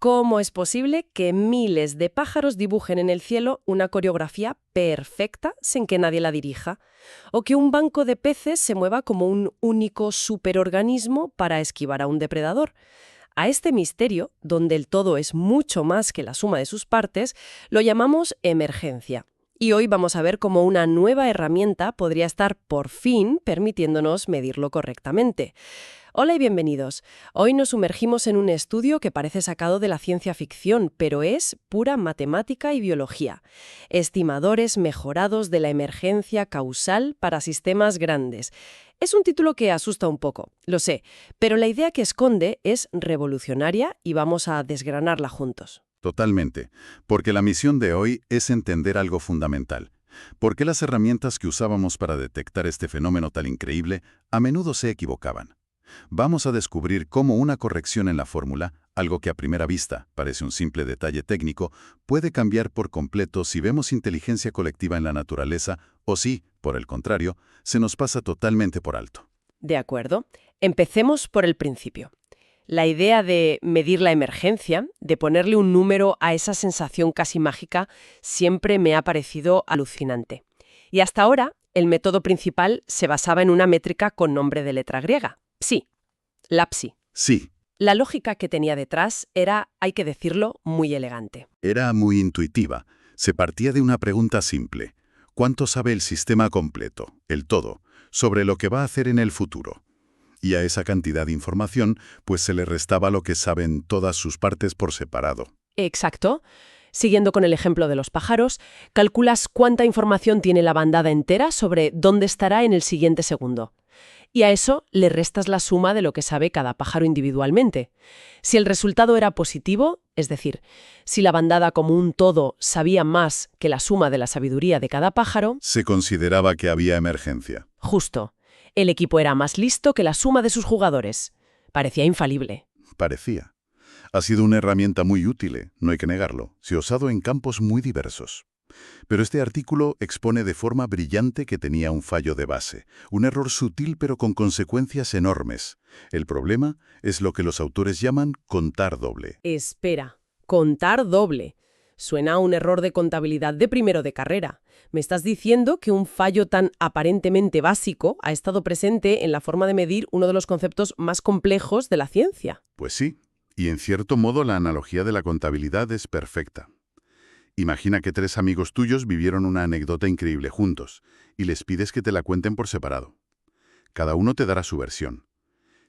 ¿Cómo es posible que miles de pájaros dibujen en el cielo una coreografía perfecta sin que nadie la dirija? ¿O que un banco de peces se mueva como un único superorganismo para esquivar a un depredador? A este misterio, donde el todo es mucho más que la suma de sus partes, lo llamamos emergencia. Y hoy vamos a ver cómo una nueva herramienta podría estar por fin permitiéndonos medirlo correctamente. Hola y bienvenidos. Hoy nos sumergimos en un estudio que parece sacado de la ciencia ficción, pero es pura matemática y biología. Estimadores mejorados de la emergencia causal para sistemas grandes. Es un título que asusta un poco, lo sé, pero la idea que esconde es revolucionaria y vamos a desgranarla juntos. Totalmente, porque la misión de hoy es entender algo fundamental. ¿Por qué las herramientas que usábamos para detectar este fenómeno tan increíble a menudo se equivocaban? Vamos a descubrir cómo una corrección en la fórmula, algo que a primera vista parece un simple detalle técnico, puede cambiar por completo si vemos inteligencia colectiva en la naturaleza o si, por el contrario, se nos pasa totalmente por alto. De acuerdo. Empecemos por el principio. La idea de medir la emergencia, de ponerle un número a esa sensación casi mágica, siempre me ha parecido alucinante. Y hasta ahora, el método principal se basaba en una métrica con nombre de letra griega. Psi. La psi. Sí. La lógica que tenía detrás era, hay que decirlo, muy elegante. Era muy intuitiva. Se partía de una pregunta simple. ¿Cuánto sabe el sistema completo, el todo, sobre lo que va a hacer en el futuro? Y a esa cantidad de información, pues se le restaba lo que saben todas sus partes por separado. Exacto. Siguiendo con el ejemplo de los pájaros, calculas cuánta información tiene la bandada entera sobre dónde estará en el siguiente segundo. Y a eso le restas la suma de lo que sabe cada pájaro individualmente. Si el resultado era positivo, es decir, si la bandada como un todo sabía más que la suma de la sabiduría de cada pájaro, Se consideraba que había emergencia. justo, el equipo era más listo que la suma de sus jugadores. Parecía infalible. Parecía. Ha sido una herramienta muy útil, no hay que negarlo, se ha usado en campos muy diversos. Pero este artículo expone de forma brillante que tenía un fallo de base, un error sutil pero con consecuencias enormes. El problema es lo que los autores llaman contar doble. Espera, contar doble. Suena a un error de contabilidad de primero de carrera. Me estás diciendo que un fallo tan aparentemente básico ha estado presente en la forma de medir uno de los conceptos más complejos de la ciencia. Pues sí, y en cierto modo la analogía de la contabilidad es perfecta. Imagina que 3 amigos tuyos vivieron una anécdota increíble juntos y les pides que te la cuenten por separado. Cada uno te dará su versión.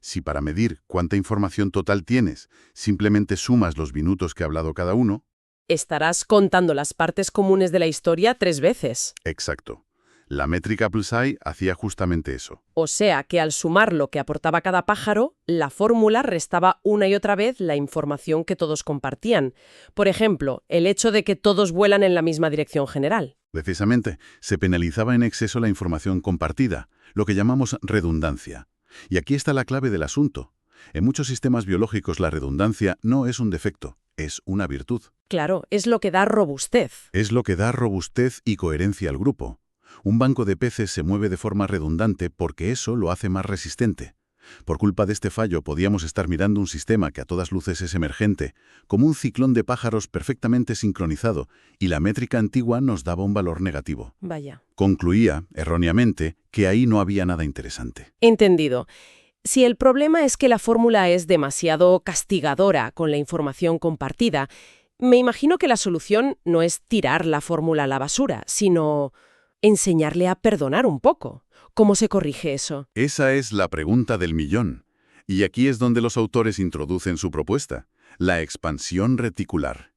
Si para medir cuánta información total tienes, simplemente sumas los minutos que ha hablado cada uno. Estarás contando las partes comunes de la historia 3 veces. Exacto. La métrica PlusI hacía justamente eso. O sea que al sumar lo que aportaba cada pájaro, la fórmula restaba una y otra vez la información que todos compartían. Por ejemplo, el hecho de que todos vuelan en la misma dirección general. Precisamente, se penalizaba en exceso la información compartida, lo que llamamos redundancia. Y aquí está la clave del asunto. En muchos sistemas biológicos la redundancia no es un defecto, es una virtud. Claro, es lo que da robustez. Es lo que da robustez y coherencia al grupo. Un banco de peces se mueve de forma redundante porque eso lo hace más resistente. Por culpa de este fallo podíamos estar mirando un sistema que a todas luces es emergente, como un ciclón de pájaros perfectamente sincronizado, y la métrica antigua nos daba un valor negativo. Vaya. Concluía, erróneamente, que ahí no había nada interesante. Entendido. Si el problema es que la fórmula es demasiado castigadora con la información compartida, me imagino que la solución no es tirar la fórmula a la basura, sino enseñarle a perdonar un poco. ¿Cómo se corrige eso? Esa es la pregunta del millón. Y aquí es donde los autores introducen su propuesta, la expansión reticular.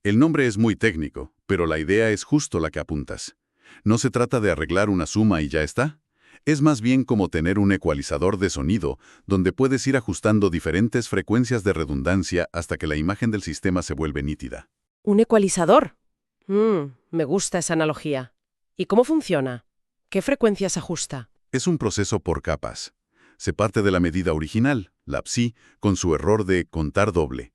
El nombre es muy técnico, pero la idea es justo la que apuntas. No se trata de arreglar una suma y ya está. Es más bien como tener un ecualizador de sonido, donde puedes ir ajustando diferentes frecuencias de redundancia hasta que la imagen del sistema se vuelve nítida. ¿Un ecualizador? Me gusta esa analogía. ¿Y cómo funciona? ¿Qué frecuencias ajusta? Es un proceso por capas. Se parte de la medida original, la psi, con su error de contar doble.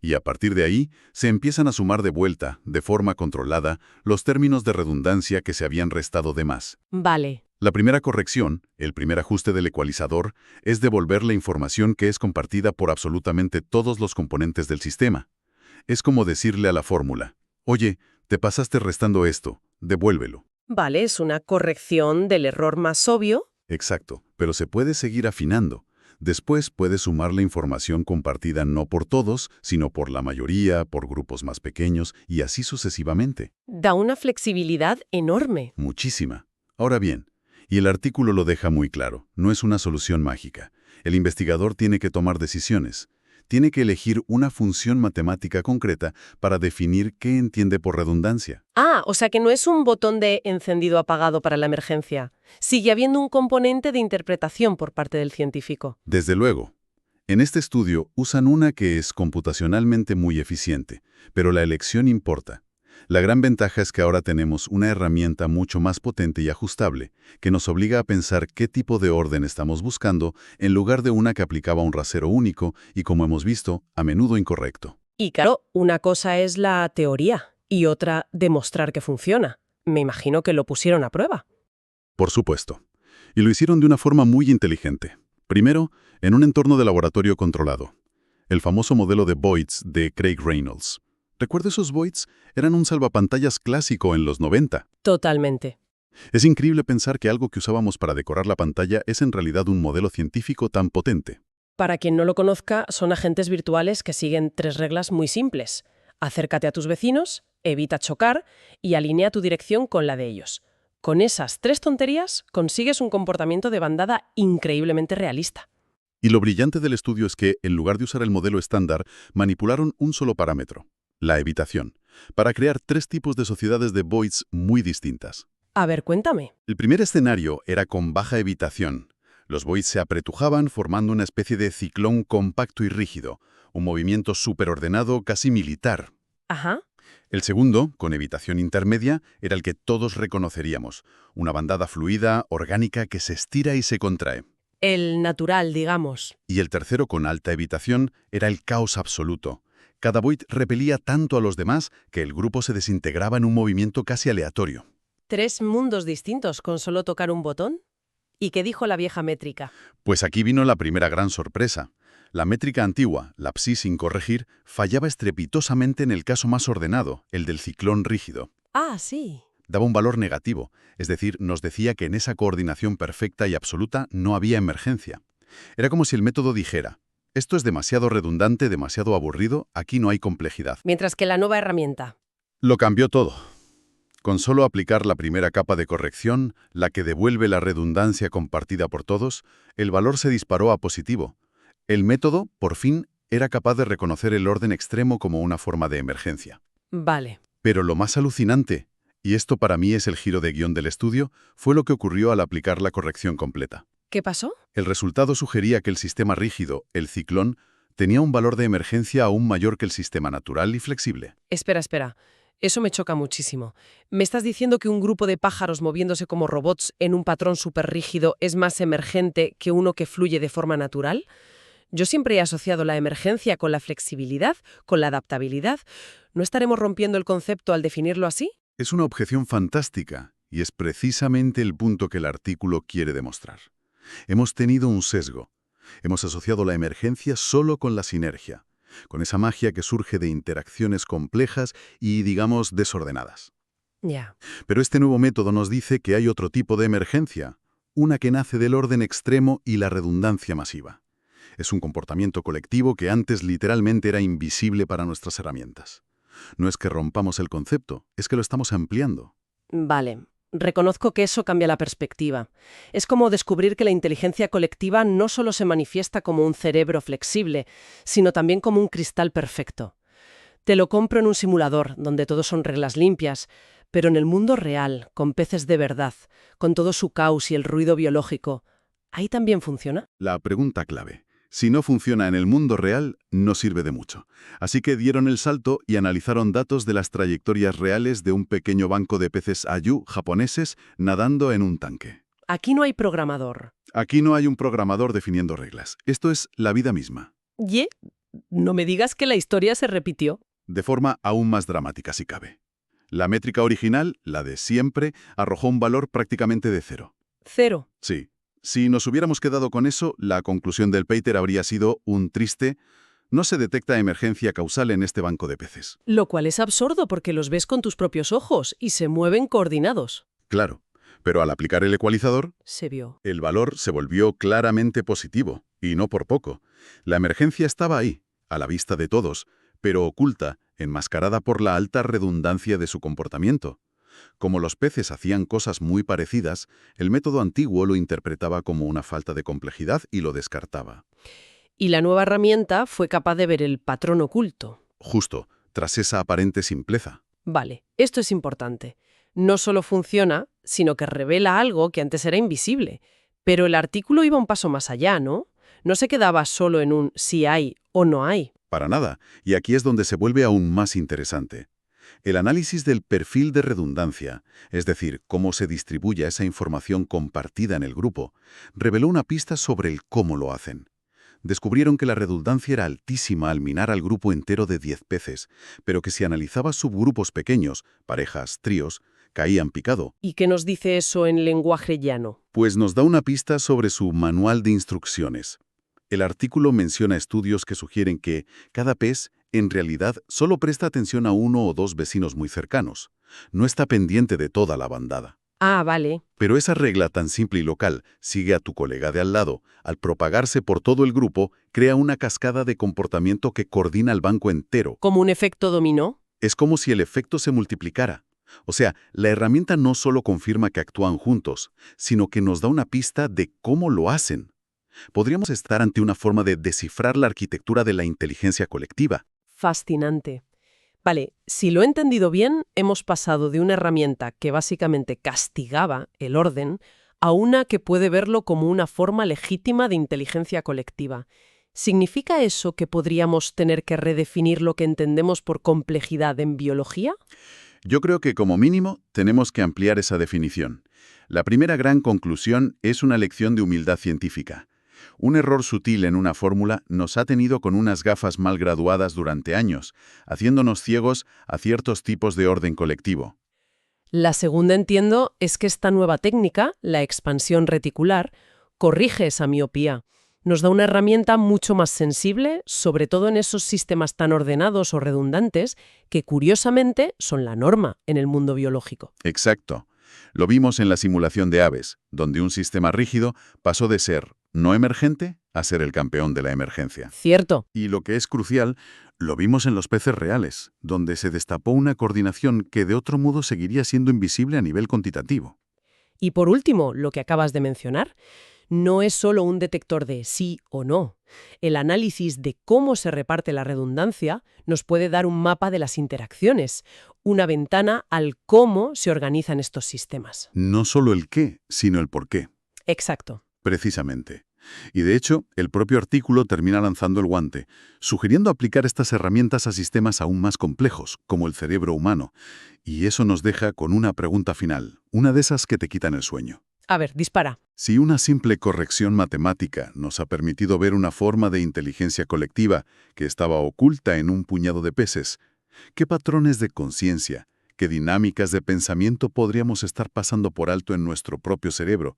Y a partir de ahí, se empiezan a sumar de vuelta, de forma controlada, los términos de redundancia que se habían restado de más. Vale. La primera corrección, el primer ajuste del ecualizador, es devolver la información que es compartida por absolutamente todos los componentes del sistema. Es como decirle a la fórmula, oye, te pasaste restando esto, devuélvelo. Vale, es una corrección del error más obvio. Exacto, pero se puede seguir afinando. Después puedes sumar la información compartida no por todos, sino por la mayoría, por grupos más pequeños y así sucesivamente. Da una flexibilidad enorme. Muchísima. Ahora bien, y el artículo lo deja muy claro, no es una solución mágica. El investigador tiene que tomar decisiones. Tiene que elegir una función matemática concreta para definir qué entiende por redundancia. Ah, o sea que no es un botón de encendido-apagado para la emergencia. Sigue habiendo un componente de interpretación por parte del científico. Desde luego. En este estudio usan una que es computacionalmente muy eficiente, pero la elección importa. La gran ventaja es que ahora tenemos una herramienta mucho más potente y ajustable, que nos obliga a pensar qué tipo de orden estamos buscando, en lugar de una que aplicaba un rasero único y, como hemos visto, a menudo incorrecto. Y claro, una cosa es la teoría y otra demostrar que funciona. Me imagino que lo pusieron a prueba. Por supuesto. Y lo hicieron de una forma muy inteligente. Primero, en un entorno de laboratorio controlado. El famoso modelo de Boyds de Craig Reynolds. ¿Recuerda esos Boyds? Eran un salvapantallas clásico en los 90. Totalmente. Es increíble pensar que algo que usábamos para decorar la pantalla es en realidad un modelo científico tan potente. Para quien no lo conozca, son agentes virtuales que siguen 3 reglas muy simples. Acércate a tus vecinos, evita chocar y alinea tu dirección con la de ellos. Con esas 3 tonterías consigues un comportamiento de bandada increíblemente realista. Y lo brillante del estudio es que, en lugar de usar el modelo estándar, manipularon un solo parámetro, la evitación, para crear 3 tipos de sociedades de Boyds muy distintas. A ver, cuéntame. El primer escenario era con baja evitación. Los Boyds se apretujaban formando una especie de ciclón compacto y rígido, un movimiento superordenado casi militar. Ajá. El segundo, con evitación intermedia, era el que todos reconoceríamos, una bandada fluida, orgánica que se estira y se contrae. El natural, digamos. Y el tercero, con alta evitación, era el caos absoluto. Cada Boyd repelía tanto a los demás que el grupo se desintegraba en un movimiento casi aleatorio. 3 mundos distintos con solo tocar un botón. ¿Y qué dijo la vieja métrica? Pues aquí vino la primera gran sorpresa. La métrica antigua, la psi sin corregir, fallaba estrepitosamente en el caso más ordenado, el del ciclón rígido. Ah, sí. Daba un valor negativo, es decir, nos decía que en esa coordinación perfecta y absoluta no había emergencia. Era como si el método dijera, esto es demasiado redundante, demasiado aburrido, aquí no hay complejidad. Mientras que la nueva herramienta. Lo cambió todo. Con solo aplicar la primera capa de corrección, la que devuelve la redundancia compartida por todos, el valor se disparó a positivo. El método, por fin, era capaz de reconocer el orden extremo como una forma de emergencia. Vale. Pero lo más alucinante, y esto para mí es el giro de guión del estudio, fue lo que ocurrió al aplicar la corrección completa. ¿Qué pasó? El resultado sugería que el sistema rígido, el ciclón, tenía un valor de emergencia aún mayor que el sistema natural y flexible. Espera. Eso me choca muchísimo. ¿Me estás diciendo que un grupo de pájaros moviéndose como robots en un patrón súper rígido es más emergente que uno que fluye de forma natural? Yo siempre he asociado la emergencia con la flexibilidad, con la adaptabilidad. ¿No estaremos rompiendo el concepto al definirlo así? Es una objeción fantástica, y es precisamente el punto que el artículo quiere demostrar. Hemos tenido un sesgo. Hemos asociado la emergencia solo con la sinergia, con esa magia que surge de interacciones complejas y, digamos, desordenadas. Ya. Pero este nuevo método nos dice que hay otro tipo de emergencia, una que nace del orden extremo y la redundancia masiva. Es un comportamiento colectivo que antes literalmente era invisible para nuestras herramientas. No es que rompamos el concepto, es que lo estamos ampliando. Vale. Reconozco que eso cambia la perspectiva. Es como descubrir que la inteligencia colectiva no solo se manifiesta como un cerebro flexible, sino también como un cristal perfecto. Te lo compro en un simulador, donde todo son reglas limpias, pero en el mundo real, con peces de verdad, con todo su caos y el ruido biológico, ¿ahí también funciona? La pregunta clave. Si no funciona en el mundo real, no sirve de mucho. Así que dieron el salto y analizaron datos de las trayectorias reales de un pequeño banco de peces ayu japoneses nadando en un tanque. Aquí no hay programador. Aquí no hay un programador definiendo reglas. Esto es la vida misma. ¿Y? No me digas que la historia se repitió. De forma aún más dramática si cabe. La métrica original, la de siempre, arrojó un valor prácticamente de 0. 0. Sí. Si nos hubiéramos quedado con eso, la conclusión del paper habría sido un triste No se detecta emergencia causal en este banco de peces. Lo cual es absurdo porque los ves con tus propios ojos y se mueven coordinados. Claro, pero al aplicar el ecualizador, Se vio. el valor se volvió claramente positivo, y no por poco. La emergencia estaba ahí, a la vista de todos, pero oculta, enmascarada por la alta redundancia de su comportamiento. Como los peces hacían cosas muy parecidas, el método antiguo lo interpretaba como una falta de complejidad y lo descartaba. Y la nueva herramienta fue capaz de ver el patrón oculto. Justo, tras esa aparente simpleza. Vale, esto es importante. No solo funciona, sino que revela algo que antes era invisible. Pero el artículo iba un paso más allá, ¿no? No se quedaba solo en un si hay o no hay. Para nada, y aquí es donde se vuelve aún más interesante. El análisis del perfil de redundancia, es decir, cómo se distribuye esa información compartida en el grupo, reveló una pista sobre el cómo lo hacen. Descubrieron que la redundancia era altísima al minar al grupo entero de 10 peces, pero que si analizaba subgrupos pequeños, parejas, tríos, caían picado. ¿Y qué nos dice eso en lenguaje llano? Pues nos da una pista sobre su manual de instrucciones. El artículo menciona estudios que sugieren que cada pez, en realidad, solo presta atención a uno o dos vecinos muy cercanos. No está pendiente de toda la bandada. Ah, vale. Pero esa regla tan simple y local, sigue a tu colega de al lado, al propagarse por todo el grupo, crea una cascada de comportamiento que coordina al banco entero. ¿Como un efecto dominó? Es como si el efecto se multiplicara. O sea, la herramienta no solo confirma que actúan juntos, sino que nos da una pista de cómo lo hacen. Podríamos estar ante una forma de descifrar la arquitectura de la inteligencia colectiva. Fascinante. Vale, si lo he entendido bien, hemos pasado de una herramienta que básicamente castigaba el orden a una que puede verlo como una forma legítima de inteligencia colectiva. ¿Significa eso que podríamos tener que redefinir lo que entendemos por complejidad en biología? Yo creo que como mínimo tenemos que ampliar esa definición. La primera gran conclusión es una lección de humildad científica. Un error sutil en una fórmula nos ha tenido con unas gafas mal graduadas durante años, haciéndonos ciegos a ciertos tipos de orden colectivo. La segunda, entiendo, es que esta nueva técnica, la expansión reticular, corrige esa miopía. Nos da una herramienta mucho más sensible, sobre todo en esos sistemas tan ordenados o redundantes, que curiosamente son la norma en el mundo biológico. Exacto. Lo vimos en la simulación de aves, donde un sistema rígido pasó de ser no emergente a ser el campeón de la emergencia. Cierto. Y lo que es crucial, lo vimos en los peces reales, donde se destapó una coordinación que de otro modo seguiría siendo invisible a nivel cuantitativo. Y por último, lo que acabas de mencionar, no es solo un detector de sí o no. El análisis de cómo se reparte la redundancia nos puede dar un mapa de las interacciones, una ventana al cómo se organizan estos sistemas. No solo el qué, sino el por qué. Exacto. Precisamente. Y de hecho, el propio artículo termina lanzando el guante, sugiriendo aplicar estas herramientas a sistemas aún más complejos, como el cerebro humano. Y eso nos deja con una pregunta final, una de esas que te quitan el sueño. A ver, dispara. Si una simple corrección matemática nos ha permitido ver una forma de inteligencia colectiva que estaba oculta en un puñado de peces, ¿qué patrones de conciencia, qué dinámicas de pensamiento podríamos estar pasando por alto en nuestro propio cerebro?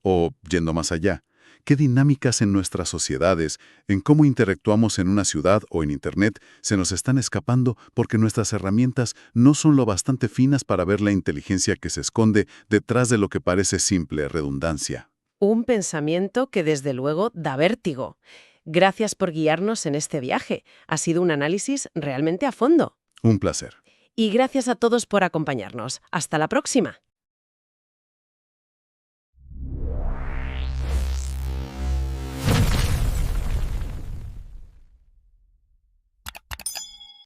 O, yendo más allá, ¿qué dinámicas en nuestras sociedades, en cómo interactuamos en una ciudad o en Internet, se nos están escapando porque nuestras herramientas no son lo bastante finas para ver la inteligencia que se esconde detrás de lo que parece simple redundancia? Un pensamiento que desde luego da vértigo. Gracias por guiarnos en este viaje. Ha sido un análisis realmente a fondo. Un placer. Y gracias a todos por acompañarnos. Hasta la próxima.